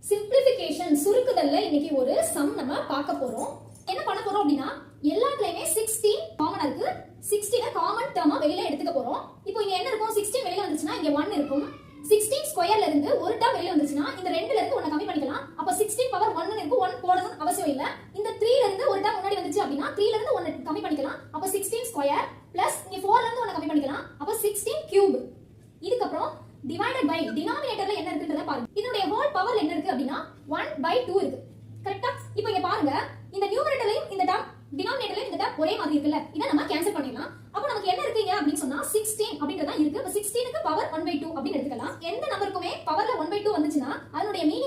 Simplification சுருக்குதல்ல இன்னைக்கு ஒரு some நம்ம பார்க்க போறோம். என்ன பண்ண போறோம் அப்படின்னா எல்லாத்துலயுமே 16 காமனா இருக்கு. 16 காமன் டேர்மா வெளியில எடுத்துக்க போறோம். இப்போ இங்க என்ன இருக்கும்? 16 வெளியில வந்துச்சுனா இங்க 1 இருக்கும். 16 ஸ்கொயர்ல இருந்து ஒரு டேர்ம் வெளியில வந்துச்சுனா இந்த ரெண்டுல இருந்து ஒண்ணு கம்மி பண்ணிக்கலாம். அப்ப 16 பவர் 1 ன்னு இருக்கு. 1 போடணும் அவசியம் இல்ல. இந்த 3 ல இருந்து ஒரு டேர்ம் முன்னாடி வந்துச்சு அப்படினா 3 ல இருந்து 1 கம்மி பண்ணிக்கலாம். அப்ப 16 ஸ்கொயர் பிளஸ் இங்க 4 ல இருந்து 1 கம்மி பண்ணிக்கலாம். அப்ப 16 கியூப். இதுக்கு அப்புறம் divided by denominatorல என்ன இருக்குன்றத பாருங்க. இதனுடைய ஹோல் பவர்ல என்ன இருக்கு அப்படினா 1/2 இருக்கு. கரெக்ட்டா? இப்போ இங்க பாருங்க, இந்த நியூமரேட்டர்லயும் இந்த டேர்ம் டினாமினேட்டர்லயும் இந்த டேர்ம் ஒரே மாதிரி இருக்குல்ல. இத நம்ம கேன்சல் பண்ணிடலாம். அப்ப நமக்கு என்ன இருக்குங்க அப்படினு சொன்னா 16 அப்படின்றதா இருக்கு. அப்ப 16 க்கு பவர் 1/2 அப்படி எடுத்துக்கலாம். எந்த நம்பருக்குமே பவர்ல 1/2 வந்துச்சுனா அதனுடைய மீனிங்